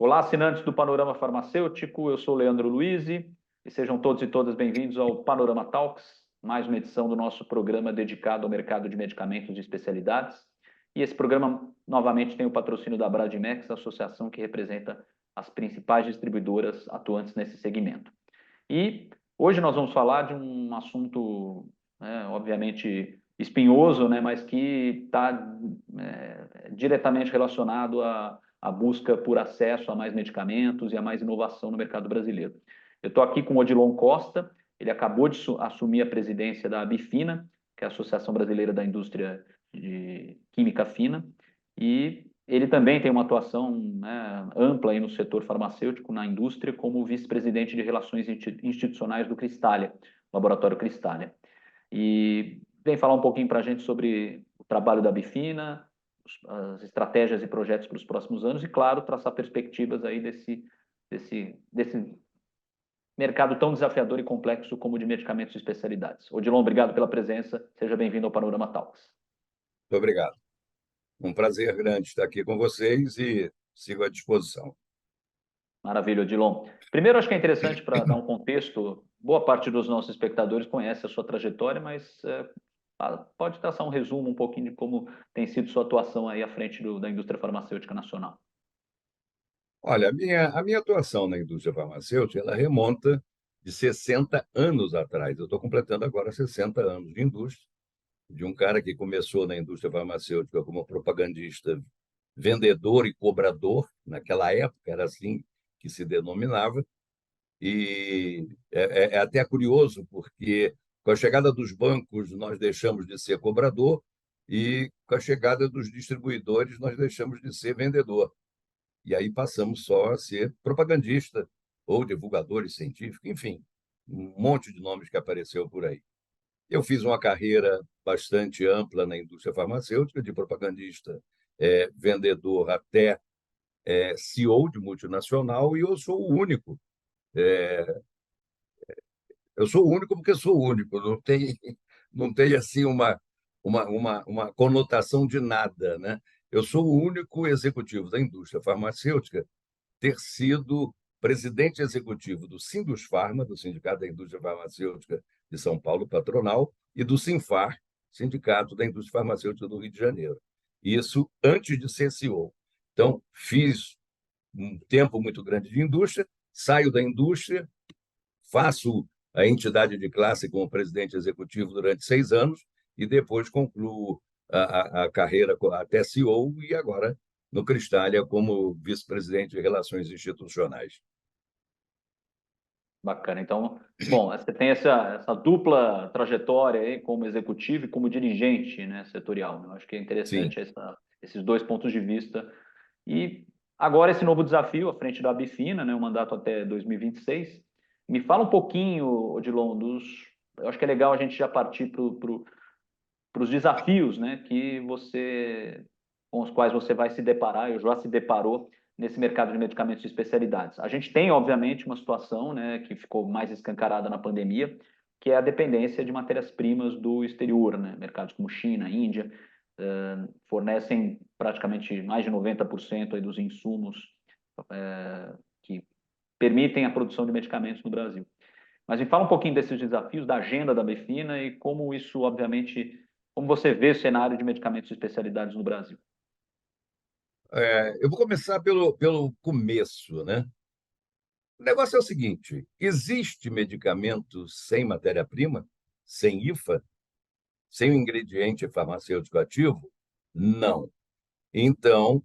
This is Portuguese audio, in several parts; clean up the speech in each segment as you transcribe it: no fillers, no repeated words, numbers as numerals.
Olá, assinantes do Panorama Farmacêutico, eu sou o Leandro Luiz e sejam todos e todas bem-vindos ao Panorama Talks, mais uma edição do nosso programa dedicado ao mercado de medicamentos e especialidades. E esse programa, novamente, tem o patrocínio da Bradimex, a associação que representa as principais distribuidoras atuantes nesse segmento. E hoje nós vamos falar de um assunto, obviamente, espinhoso, né, mas que está diretamente relacionado à busca por acesso a mais medicamentos e a mais inovação no mercado brasileiro. Eu estou aqui com o Odilon Costa, ele acabou de assumir a presidência da Abifina, que é a Associação Brasileira da Indústria de Química Fina, e ele também tem uma atuação, né, ampla aí no setor farmacêutico, na indústria, como vice-presidente de Relações Institucionais do Cristália, Laboratório Cristália. E vem falar um pouquinho para a gente sobre o trabalho da Bifina, as estratégias e projetos para os próximos anos e, claro, traçar perspectivas aí desse mercado tão desafiador e complexo como o de medicamentos e especialidades. Odilon, obrigado pela presença. Seja bem-vindo ao Panorama Talks. Muito obrigado. Um prazer grande estar aqui com vocês e sigo à disposição. Maravilha, Odilon. Primeiro, acho que é interessante para dar um contexto. Boa parte dos nossos espectadores conhece a sua trajetória, mas pode traçar um resumo um pouquinho de como tem sido sua atuação aí à frente da indústria farmacêutica nacional. Olha, a minha atuação na indústria farmacêutica, ela remonta de 60 anos atrás. Eu estou completando agora 60 anos de indústria, de um cara que começou na indústria farmacêutica como propagandista, vendedor e cobrador. Naquela época era assim que se denominava. E é até curioso, porque com a chegada dos bancos, nós deixamos de ser cobrador, e com a chegada dos distribuidores, nós deixamos de ser vendedor. E aí passamos só a ser propagandista ou divulgadores científicos, enfim, um monte de nomes que apareceu por aí. Eu fiz uma carreira bastante ampla na indústria farmacêutica, de propagandista, vendedor, até CEO de multinacional, e eu sou o único. Eu sou o único porque sou o único, não tem assim uma conotação de nada, né? Eu sou o único executivo da indústria farmacêutica ter sido presidente executivo do Sindusfarma, do Sindicato da Indústria Farmacêutica de São Paulo, patronal, e do Sinfar, Sindicato da Indústria Farmacêutica do Rio de Janeiro. Isso antes de ser CEO. Então, fiz um tempo muito grande de indústria, saio da indústria, faço a entidade de classe como presidente executivo durante 6 anos e depois concluo a carreira até CEO e agora no Cristália como vice-presidente de Relações Institucionais. Bacana. Então, bom, você tem essa dupla trajetória aí como executivo e como dirigente, né, setorial. Eu acho que é Sim. interessante esses dois pontos de vista. E agora esse novo desafio à frente da Bifina, né, o mandato até 2026. Me fala um pouquinho, Odilon, eu acho que é legal a gente já partir para os desafios, né, com os quais você vai se deparar, eu já se deparou nesse mercado de medicamentos e especialidades. A gente tem, obviamente, uma situação, né, que ficou mais escancarada na pandemia, que é a dependência de matérias-primas do exterior, né? Mercados como China, Índia, fornecem praticamente mais de 90% aí dos insumos que permitem a produção de medicamentos no Brasil. Mas me fala um pouquinho desses desafios, da agenda da Befina e como isso, obviamente, como você vê o cenário de medicamentos e especialidades no Brasil. Eu vou começar pelo começo, né? O negócio é o seguinte: existe medicamento sem matéria-prima, sem IFA, sem o ingrediente farmacêutico ativo? Não. Então,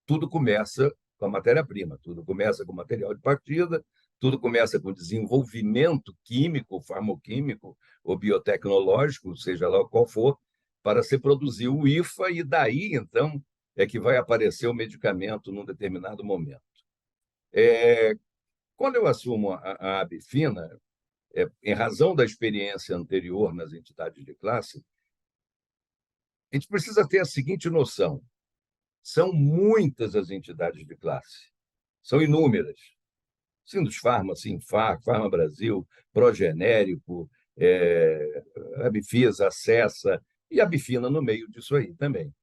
tudo começa com a matéria-prima, tudo começa com o material de partida, tudo começa com desenvolvimento químico, farmoquímico ou biotecnológico, seja lá qual for, para se produzir o IFA, e daí, então, é que vai aparecer o medicamento num determinado momento. Quando eu assumo a Abifina, em razão da experiência anterior nas entidades de classe, a gente precisa ter a seguinte noção: são muitas as entidades de classe, são inúmeras. Sindusfarma, Sinfar, Farma Brasil, Progenérico, Abifisa, Acessa e a Bifina no meio disso aí também.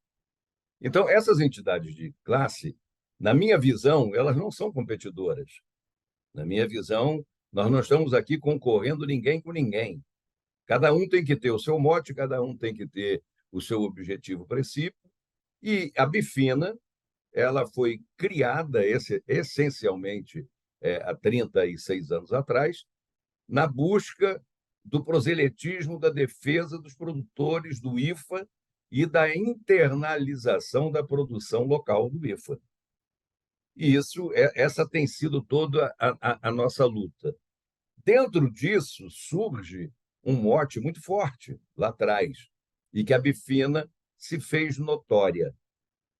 Então, essas entidades de classe, Na minha visão, elas não são competidoras. Na minha visão, nós não estamos aqui concorrendo ninguém com ninguém. Cada um tem que ter o seu mote, cada um tem que ter o seu objetivo princípio. E a Bifina, ela foi criada essencialmente há 36 anos atrás, na busca do proselitismo da defesa dos produtores do IFA e da internalização da produção local do IFA. E essa tem sido toda a nossa luta. Dentro disso surge um mote muito forte lá atrás, e que a Bifina se fez notória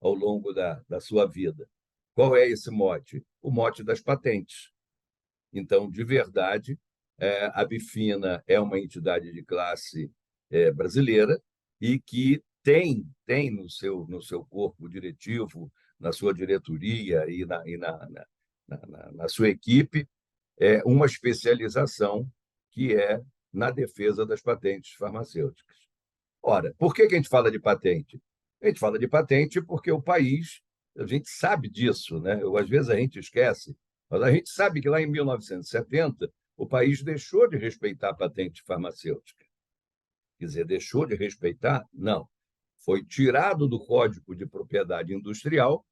ao longo da sua vida. Qual é esse mote? O mote das patentes. Então, de verdade, a Bifina é uma entidade de classe brasileira e que tem no seu corpo diretivo, na sua diretoria na sua equipe, uma especialização que é na defesa das patentes farmacêuticas. Ora, por que a gente fala de patente? A gente fala de patente porque o país, a gente sabe disso, né? Às vezes a gente esquece, mas a gente sabe que lá em 1970 o país deixou de respeitar a patente farmacêutica. Quer dizer, deixou de respeitar? Não. Foi tirado do Código de Propriedade Industrial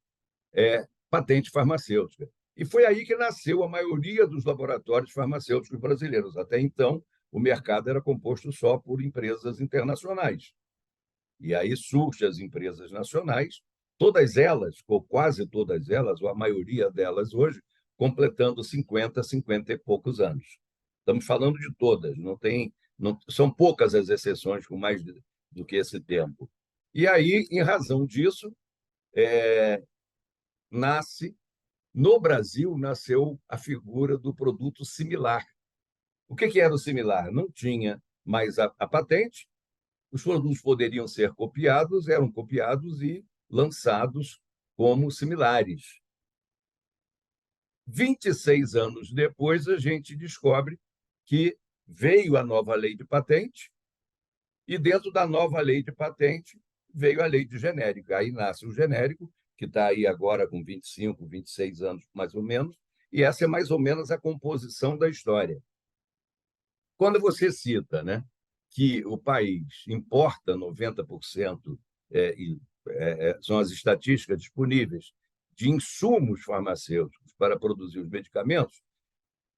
patente farmacêutica. E foi aí que nasceu a maioria dos laboratórios farmacêuticos brasileiros. Até então, o mercado era composto só por empresas internacionais. E aí surgem as empresas nacionais, todas elas, ou quase todas elas, ou a maioria delas hoje, completando 50 e poucos anos. Estamos falando de todas, são poucas as exceções com mais do que esse tempo. E aí, em razão disso, no Brasil, nasceu a figura do produto similar. O que era o similar? Não tinha mais a patente, os produtos poderiam ser copiados, eram copiados e lançados como similares. 26 anos depois, a gente descobre que veio a nova lei de patente e, dentro da nova lei de patente, veio a lei de genérica. Aí nasce o genérico, que está aí agora com 25, 26 anos, mais ou menos, e essa é mais ou menos a composição da história. Quando você cita, né, que o país importa 90%, são as estatísticas disponíveis, de insumos farmacêuticos para produzir os medicamentos,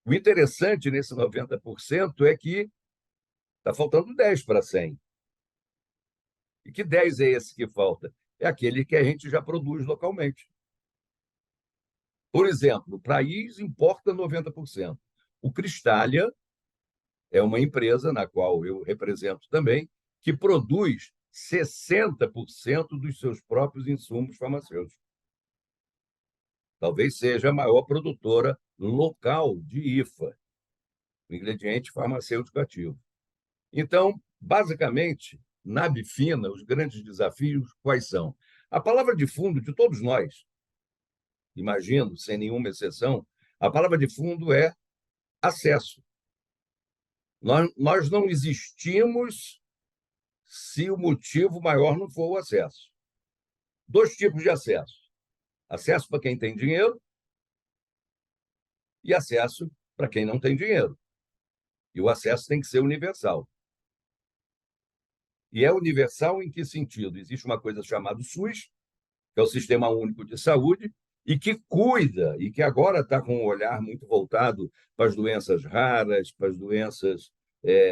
o interessante nesse 90% é que está faltando 10 para 100. E que 10 é esse que falta? É aquele que a gente já produz localmente. Por exemplo, o país importa 90%. O Cristália é uma empresa na qual eu represento também, que produz 60% dos seus próprios insumos farmacêuticos. Talvez seja a maior produtora local de IFA, o ingrediente farmacêutico ativo. Então, basicamente, na Bifina, os grandes desafios quais são? A palavra de fundo de todos nós, imagino, sem nenhuma exceção, a palavra de fundo é acesso. Nós não existimos se o motivo maior não for o acesso. 2 tipos de acesso: acesso para quem tem dinheiro e acesso para quem não tem dinheiro. E o acesso tem que ser universal. E é universal em que sentido? Existe uma coisa chamada SUS, que é o Sistema Único de Saúde, e que cuida, e que agora está com um olhar muito voltado para as doenças raras, para as doenças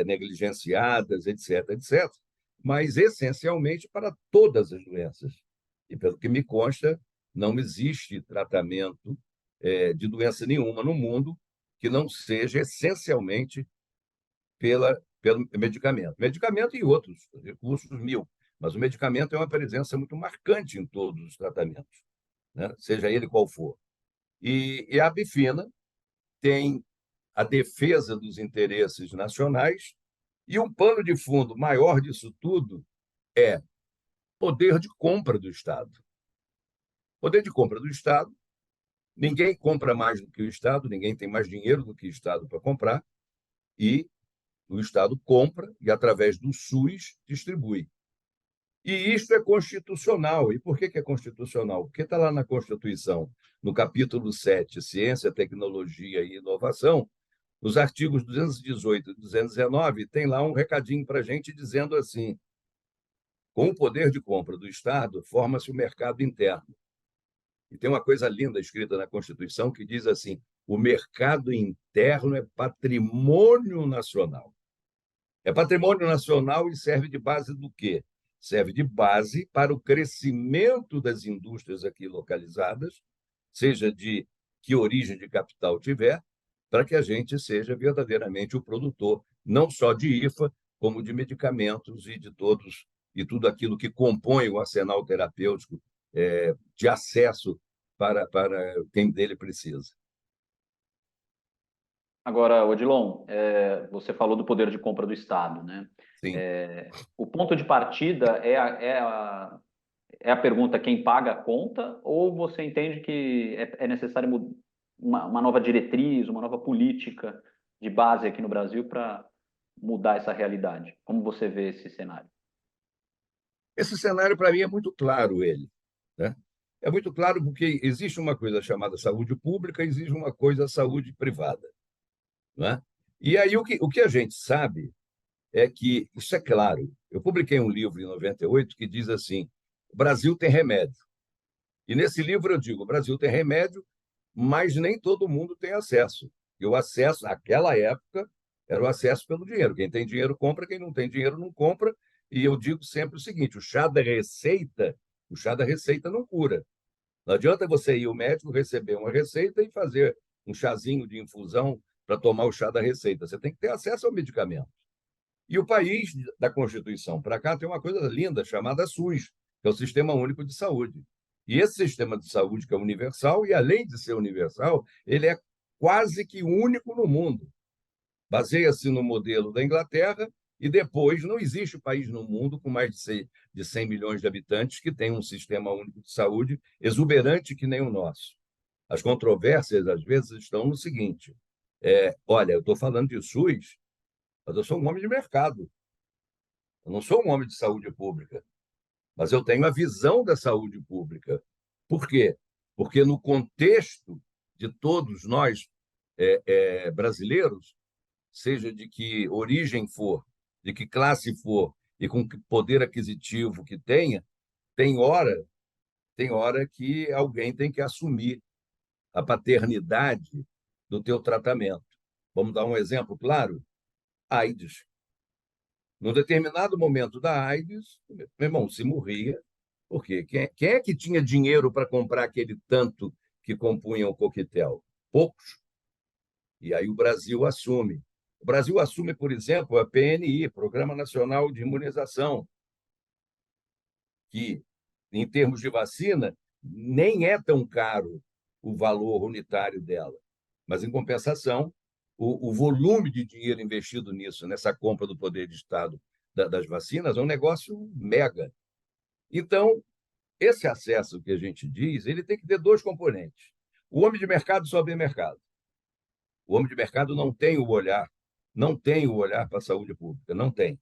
negligenciadas, etc., etc., mas essencialmente para todas as doenças. E, pelo que me consta, não existe tratamento de doença nenhuma no mundo que não seja essencialmente pelo medicamento. Medicamento e outros recursos mil, mas o medicamento é uma presença muito marcante em todos os tratamentos, né? Seja ele qual for. E a Bifina tem a defesa dos interesses nacionais e um pano de fundo maior disso tudo é poder de compra do Estado. Poder de compra do Estado, ninguém compra mais do que o Estado, ninguém tem mais dinheiro do que o Estado para comprar, e o Estado compra e, através do SUS, distribui. E isso é constitucional. E por que é constitucional? Porque está lá na Constituição, no capítulo 7, Ciência, Tecnologia e Inovação, nos artigos 218 e 219, tem lá um recadinho para a gente dizendo assim: com o poder de compra do Estado, forma-se o mercado interno. E tem uma coisa linda escrita na Constituição que diz assim: o mercado interno é patrimônio nacional. É patrimônio nacional e serve de base do quê? Serve de base para o crescimento das indústrias aqui localizadas, seja de que origem de capital tiver, para que a gente seja verdadeiramente o produtor, não só de IFA, como de medicamentos e de todos e tudo aquilo que compõe o arsenal terapêutico de acesso para quem dele precisa. Agora, Odilon, você falou do poder de compra do Estado, né? Sim. O ponto de partida é a pergunta quem paga a conta, ou você entende que é necessário uma nova diretriz, uma nova política de base aqui no Brasil para mudar essa realidade? Como você vê esse cenário? Esse cenário, para mim, é muito claro ele, né? É muito claro porque existe uma coisa chamada saúde pública, existe uma coisa saúde privada, né? E aí o que a gente sabe é que, isso é claro, eu publiquei um livro em 98 que diz assim: o Brasil tem remédio. E nesse livro eu digo: o Brasil tem remédio, mas nem todo mundo tem acesso. E o acesso, naquela época, era o acesso pelo dinheiro. Quem tem dinheiro compra, quem não tem dinheiro não compra. E eu digo sempre o seguinte: o chá da receita não cura. Não adianta você ir ao médico, receber uma receita e fazer um chazinho de infusão para tomar o chá da receita. Você tem que ter acesso ao medicamento. E o país, da Constituição para cá, tem uma coisa linda chamada SUS, que é o Sistema Único de Saúde. E esse sistema de saúde, que é universal, e além de ser universal, ele é quase que único no mundo. Baseia-se no modelo da Inglaterra, e depois não existe país no mundo com mais de 100 milhões de habitantes que tenha um sistema único de saúde exuberante que nem o nosso. As controvérsias, às vezes, estão no seguinte: olha, eu estou falando de SUS, mas eu sou um homem de mercado. Eu não sou um homem de saúde pública, mas eu tenho a visão da saúde pública. Por quê? Porque no contexto de todos nós brasileiros, seja de que origem for, de que classe for e com que poder aquisitivo que tenha, tem hora, tem hora que alguém tem que assumir a paternidade do teu tratamento. Vamos dar um exemplo claro? AIDS. Num determinado momento da AIDS, meu irmão, se morria, porque quem é que tinha dinheiro para comprar aquele tanto que compunha o coquetel? Poucos. E aí o Brasil assume. O Brasil assume, por exemplo, a PNI, Programa Nacional de Imunização, que, em termos de vacina, nem é tão caro o valor unitário dela. Mas, em compensação, o volume de dinheiro investido nisso, nessa compra do poder de Estado das vacinas, é um negócio mega. Então, esse acesso que a gente diz, ele tem que ter dois componentes. O homem de mercado só vê mercado. O homem de mercado não tem o olhar para a saúde pública, não tem.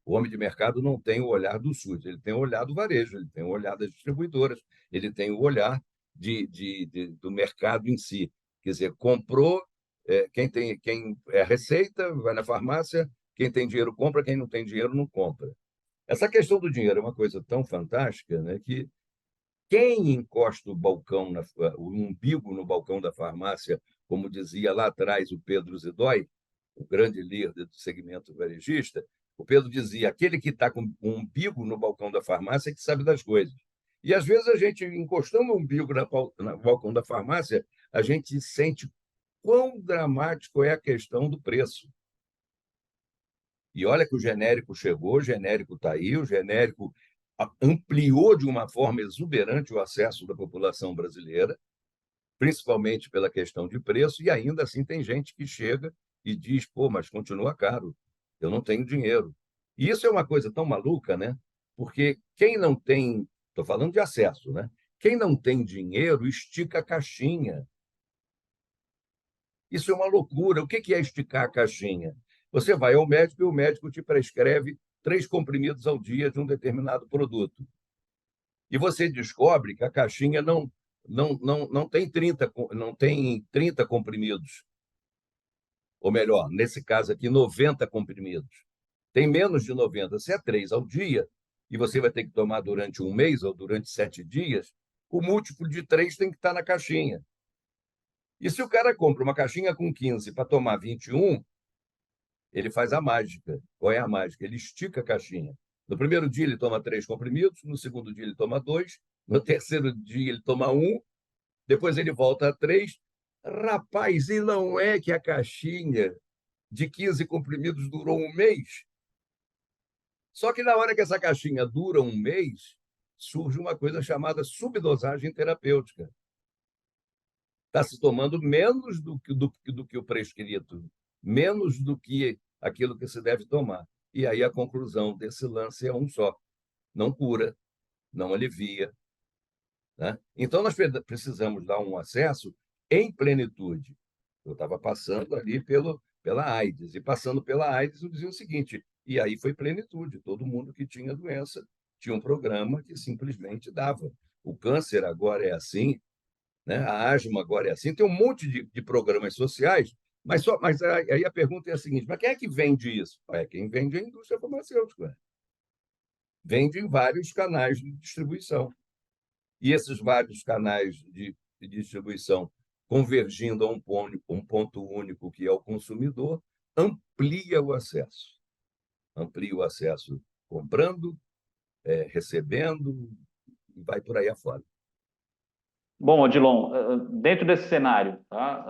O homem de mercado não tem o olhar do SUS, ele tem o olhar do varejo, ele tem o olhar das distribuidoras, ele tem o olhar do mercado em si. Quer dizer, comprou, quem é receita, vai na farmácia, quem tem dinheiro compra, quem não tem dinheiro não compra. Essa questão do dinheiro é uma coisa tão fantástica, né, que quem encosta o umbigo no balcão da farmácia, como dizia lá atrás o Pedro Zidói, o grande líder do segmento varejista, o Pedro dizia: aquele que está com o umbigo no balcão da farmácia é que sabe das coisas. E às vezes a gente, encostando o umbigo no balcão da farmácia, a gente sente quão dramático é a questão do preço. E olha que o genérico chegou, o genérico está aí, o genérico ampliou de uma forma exuberante o acesso da população brasileira, principalmente pela questão de preço, e ainda assim tem gente que chega e diz: pô, mas continua caro, eu não tenho dinheiro. E isso é uma coisa tão maluca, né? Porque quem não tem, estou falando de acesso, né? Quem não tem dinheiro estica a caixinha. Isso é uma loucura. O que é esticar a caixinha? Você vai ao médico e o médico te prescreve 3 comprimidos ao dia de um determinado produto. E você descobre que a caixinha não tem 30 comprimidos. Ou melhor, nesse caso aqui, 90 comprimidos. Tem menos de 90. Se é 3 ao dia, e você vai ter que tomar durante um mês ou durante 7 dias, o múltiplo de 3 tem que estar na caixinha. E se o cara compra uma caixinha com 15 para tomar 21, ele faz a mágica. Qual é a mágica? Ele estica a caixinha. No primeiro dia ele toma 3 comprimidos, no segundo dia ele toma 2, no terceiro dia ele toma 1, depois ele volta a 3. Rapaz, e não é que a caixinha de 15 comprimidos durou um mês? Só que na hora que essa caixinha dura um mês, surge uma coisa chamada subdosagem terapêutica. Está se tomando menos do que o prescrito, menos do que aquilo que se deve tomar. E aí a conclusão desse lance é um só: não cura, não alivia. Né? Então, nós precisamos dar um acesso em plenitude. Eu estava passando ali pela AIDS, e passando pela AIDS, eu dizia o seguinte: e aí foi plenitude, todo mundo que tinha doença tinha um programa que simplesmente dava. O câncer agora é assim, né? A asma agora é assim, tem um monte de programas sociais, mas aí a pergunta é a seguinte: mas quem é que vende isso? É quem vende a indústria farmacêutica. Vende em vários canais de distribuição. E esses vários canais de distribuição, convergindo a um ponto único, que é o consumidor, amplia o acesso. Amplia o acesso comprando, recebendo, e vai por aí afora. Bom, Odilon, dentro desse cenário, tá?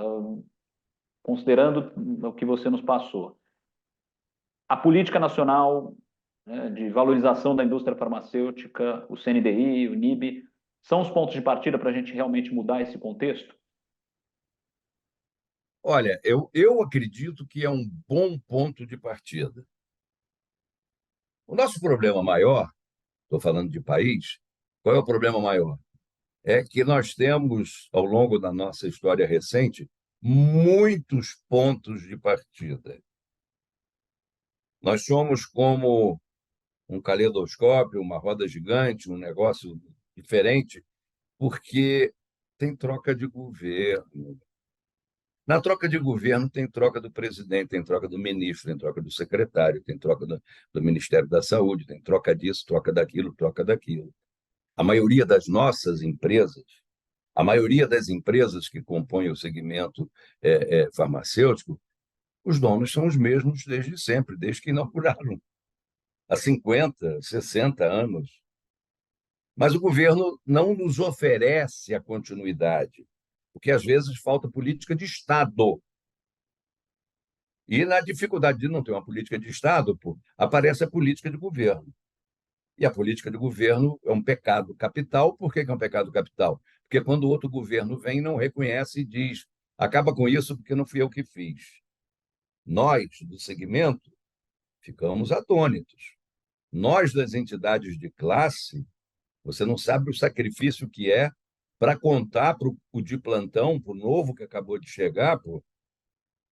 Considerando o que você nos passou, a política nacional, né, de valorização da indústria farmacêutica, o CNDI, o NIB, são os pontos de partida para a gente realmente mudar esse contexto? Olha, eu acredito que é um bom ponto de partida. O nosso problema maior, estou falando de país, qual é o problema maior? É que nós temos, ao longo da nossa história recente, muitos pontos de partida. Nós somos como um caleidoscópio, uma roda gigante, um negócio diferente, porque tem troca de governo. Na troca de governo, tem troca do presidente, tem troca do ministro, tem troca do secretário, tem troca do Ministério da Saúde, tem troca disso, troca daquilo, troca daquilo. A maioria das nossas empresas, a maioria das empresas que compõem o segmento farmacêutico, os donos são os mesmos desde sempre, desde que inauguraram, há 50, 60 anos. Mas o governo não nos oferece a continuidade, porque às vezes falta política de Estado. E na dificuldade de não ter uma política de Estado, aparece a política de governo. E a política de governo é um pecado capital. Por que é um pecado capital? Porque quando o outro governo vem, não reconhece e diz: acaba com isso porque não fui eu que fiz. Nós, do segmento, ficamos atônitos. Nós, das entidades de classe, você não sabe o sacrifício que é para contar para o de plantão, para o novo que acabou de chegar,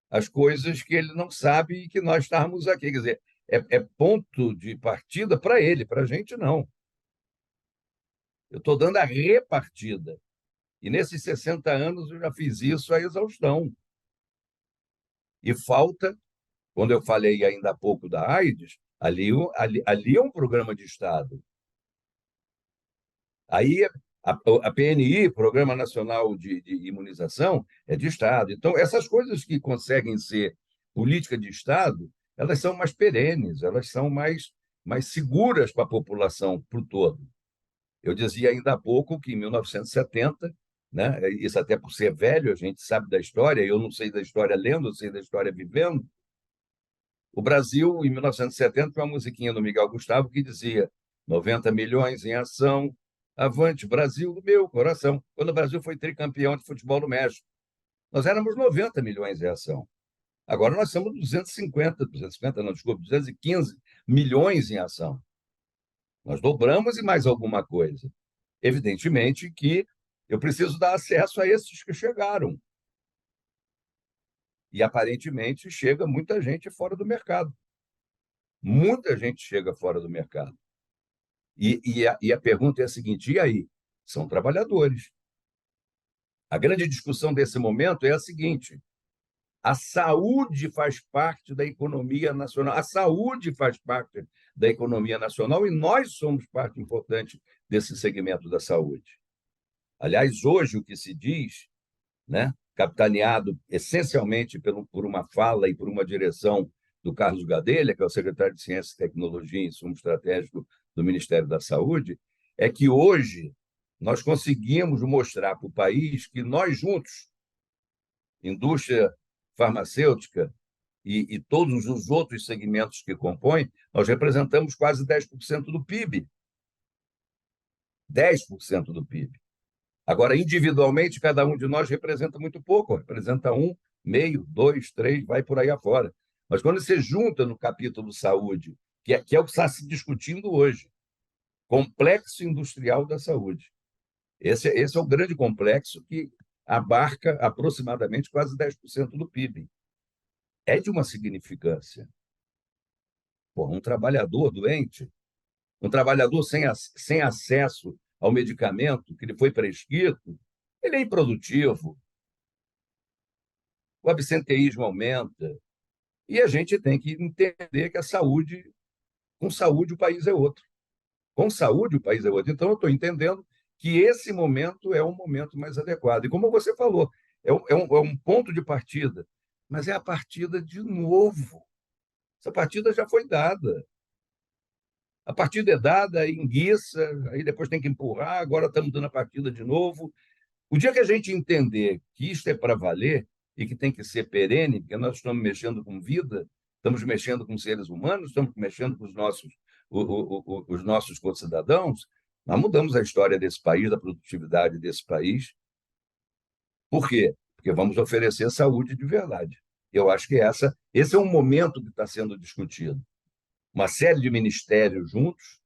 as coisas que ele não sabe e que nós estamos aqui. Quer dizer, é ponto de partida para ele, para a gente não. Eu estou dando a repartida. E nesses 60 anos eu já fiz isso à exaustão. E falta, quando eu falei ainda há pouco da AIDS, ali é um programa de Estado. Aí a PNI, Programa Nacional de Imunização, é de Estado. Então, essas coisas que conseguem ser política de Estado, elas são mais perenes, elas são mais seguras para a população, para o todo. Eu dizia ainda há pouco que em 1970, né, isso até por ser velho, a gente sabe da história, eu não sei da história lendo, eu sei da história vivendo. O Brasil, em 1970, tinha uma musiquinha do Miguel Gustavo que dizia: 90 milhões em ação, avante Brasil do meu coração. Quando o Brasil foi tricampeão de futebol no México, nós éramos 90 milhões em ação. Agora nós somos 250 não, desculpa, 215 milhões em ação. Nós dobramos e mais alguma coisa. Evidentemente que eu preciso dar acesso a esses que chegaram. E, aparentemente, chega muita gente fora do mercado. Muita gente chega fora do mercado. E a pergunta é a seguinte: e aí? São trabalhadores. A grande discussão desse momento é a seguinte: a saúde faz parte da economia nacional. A saúde faz parte da economia nacional e nós somos parte importante desse segmento da saúde. Aliás, hoje o que se diz, né, capitaneado essencialmente por uma fala e por uma direção do Carlos Gadelha, que é o secretário de Ciência, Tecnologia e Insumo Estratégico do Ministério da Saúde, é que hoje nós conseguimos mostrar para o país que nós juntos, indústria farmacêutica e todos os outros segmentos que compõem, nós representamos quase 10% do PIB. 10% do PIB. Agora, individualmente, cada um de nós representa muito pouco, representa 1,5%, 2%, 3%, vai por aí afora. Mas quando você junta no capítulo saúde, que é o que está se discutindo hoje, complexo industrial da saúde. Esse é o grande complexo que abarca aproximadamente quase 10% do PIB. É de uma significância. Pô, um trabalhador doente, um trabalhador sem acesso ao medicamento que lhe foi prescrito, ele é improdutivo, o absenteísmo aumenta, e a gente tem que entender que com saúde o país é outro. Com saúde o país é outro. Então, eu estou entendendo que esse momento é um momento mais adequado. E como você falou, é um ponto de partida, mas é a partida de novo. Essa partida já foi dada. A partida é dada, enguiça, aí depois tem que empurrar, agora estamos dando a partida de novo. O dia que a gente entender que isto é para valer e que tem que ser perene, porque nós estamos mexendo com vida, estamos mexendo com seres humanos, estamos mexendo com os nossos concidadãos, nós mudamos a história desse país, da produtividade desse país. Por quê? Porque vamos oferecer saúde de verdade. Eu acho que esse é um momento que está sendo discutido. Uma série de ministérios juntos,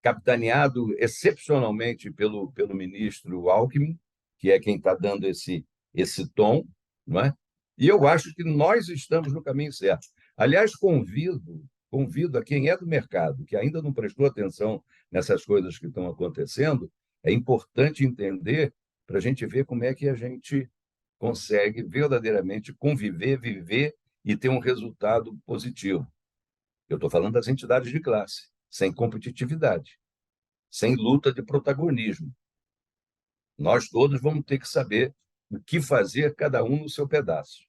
capitaneado excepcionalmente pelo ministro Alckmin, que é quem está dando esse tom, não é? E eu acho que nós estamos no caminho certo. Aliás, convido a quem é do mercado, que ainda não prestou atenção nessas coisas que estão acontecendo, é importante entender para a gente ver como é que a gente consegue verdadeiramente conviver, viver e ter um resultado positivo. Eu estou falando das entidades de classe, sem competitividade, sem luta de protagonismo. Nós todos vamos ter que saber o que fazer, cada um no seu pedaço.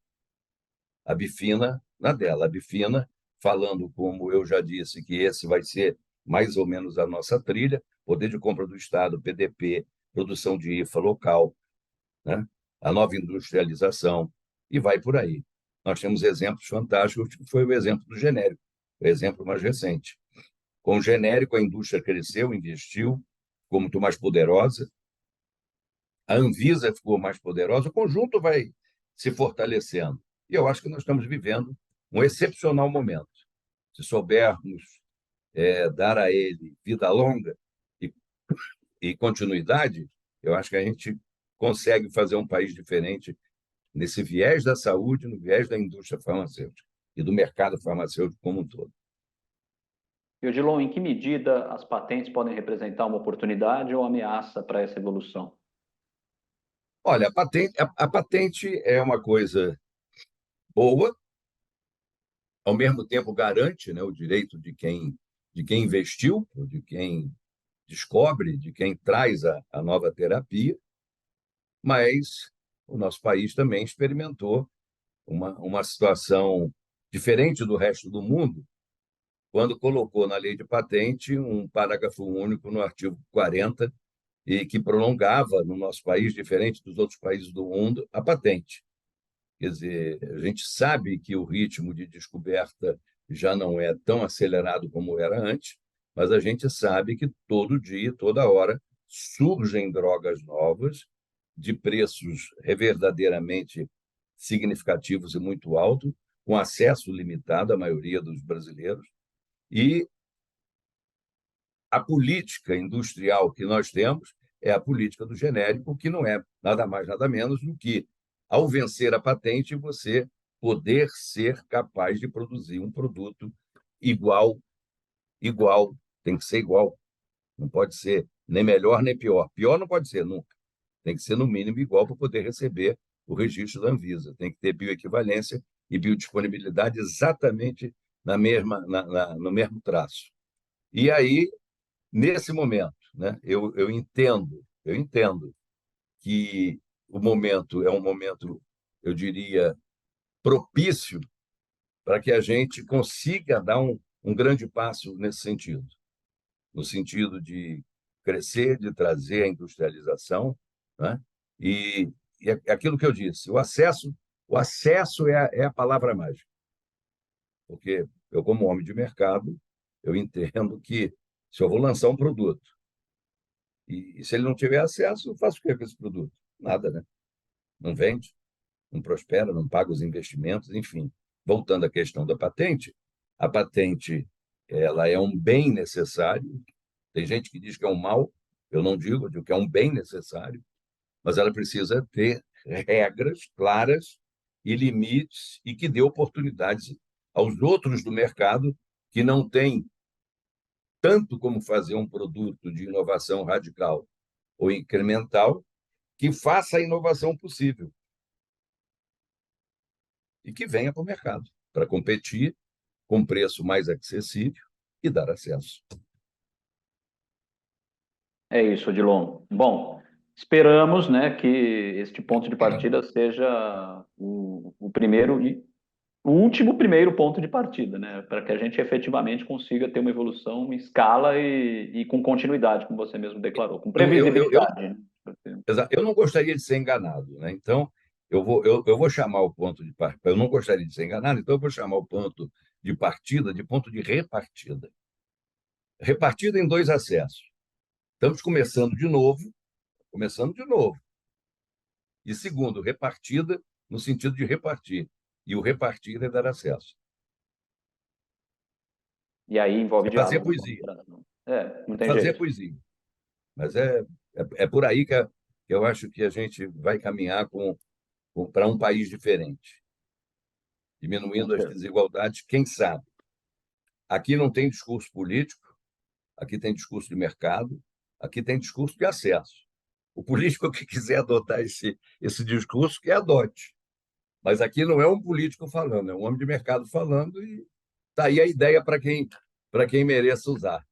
A Bifina na dela. A Bifina, falando, como eu já disse, que esse vai ser mais ou menos a nossa trilha, poder de compra do Estado, PDP, produção de IFA local, né? A nova industrialização, e vai por aí. Nós temos exemplos fantásticos, que foi o exemplo do genérico, o exemplo mais recente. Com o genérico, a indústria cresceu, investiu, ficou muito mais poderosa, a Anvisa ficou mais poderosa, o conjunto vai se fortalecendo. E eu acho que nós estamos vivendo um excepcional momento. Se soubermos dar a ele vida longa e, e continuidade, eu acho que a gente consegue fazer um país diferente nesse viés da saúde, no viés da indústria farmacêutica e do mercado farmacêutico como um todo. E, Odilon, em que medida as patentes podem representar uma oportunidade ou ameaça para essa evolução? Olha, a patente é uma coisa boa, ao mesmo tempo garante, né, o direito de quem investiu, de quem descobre, de quem traz a nova terapia, mas o nosso país também experimentou uma situação diferente do resto do mundo, quando colocou na lei de patente um parágrafo único no artigo 40, e que prolongava no nosso país, diferente dos outros países do mundo, a patente. Quer dizer, a gente sabe que o ritmo de descoberta já não é tão acelerado como era antes, mas a gente sabe que todo dia, toda hora, surgem drogas novas de preços verdadeiramente significativos e muito altos, com acesso limitado à maioria dos brasileiros. E a política industrial que nós temos é a política do genérico, que não é nada mais, nada menos do que, ao vencer a patente, você poder ser capaz de produzir um produto igual, igual, tem que ser igual. Não pode ser nem melhor nem pior. Pior não pode ser nunca. Tem que ser, no mínimo, igual para poder receber o registro da Anvisa. Tem que ter bioequivalência e biodisponibilidade exatamente no mesmo traço. E aí, nesse momento, né, eu entendo que o momento é um momento, eu diria, propício para que a gente consiga dar um grande passo nesse sentido, no sentido de crescer, de trazer a industrialização, né? E é aquilo que eu disse, o acesso é a palavra mágica, porque eu, como homem de mercado, eu entendo que se eu vou lançar um produto e se ele não tiver acesso, eu faço o que com esse produto? Nada, né? Não vende, não prospera, não paga os investimentos, enfim. Voltando à questão da patente, a patente ela é um bem necessário. Tem gente que diz que é um mal, eu não digo, eu digo que é um bem necessário, mas ela precisa ter regras claras e limites e que dê oportunidades aos outros do mercado que não têm tanto como fazer um produto de inovação radical ou incremental, que faça a inovação possível e que venha para o mercado para competir com preço mais acessível e dar acesso. É isso, Odilon. Bom, esperamos, né, que este ponto de partida seja o primeiro e o último primeiro ponto de partida, né, para que a gente efetivamente consiga ter uma evolução em escala e com continuidade, como você mesmo declarou, com Eu previsibilidade, né? Eu não gostaria de ser enganado, né? Então, eu vou chamar o ponto de partida. Eu não gostaria de ser enganado, então eu vou chamar o ponto de partida de ponto de repartida. Repartida em dois acessos. Estamos começando de novo. E segundo, repartida no sentido de repartir. E o repartir é dar acesso. E aí envolve É fazer diálogo com a poesia. operação. É, não É tem fazer jeito. poesia. Mas é por aí que eu acho que a gente vai caminhar para um país diferente, Com diminuindo as certeza. desigualdades, quem sabe. Aqui não tem discurso político, aqui tem discurso de mercado, aqui tem discurso de acesso. O político que quiser adotar esse discurso, que adote. Mas aqui não é um político falando, é um homem de mercado falando e está aí a ideia para quem mereça usar.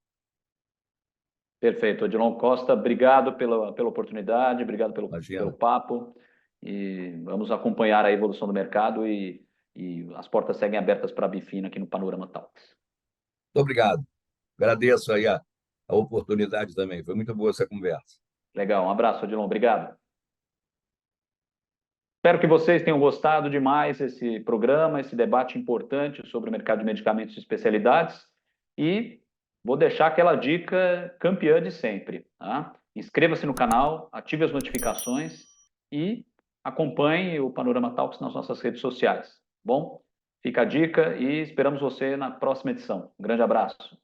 Perfeito. Odilon Costa, obrigado pela oportunidade, obrigado pelo Imagina. papo. E vamos acompanhar a evolução do mercado e as portas seguem abertas para a Bifina aqui no Panorama Talks. Muito obrigado. Agradeço aí a oportunidade também. Foi muito boa essa conversa. Legal, um abraço, Odilon, obrigado. Espero que vocês tenham gostado demais esse programa, esse debate importante sobre o mercado de medicamentos e especialidades. E vou deixar aquela dica campeã de sempre, tá? Inscreva-se no canal, ative as notificações e acompanhe o Panorama Talks nas nossas redes sociais. Bom, fica a dica e esperamos você na próxima edição. Um grande abraço.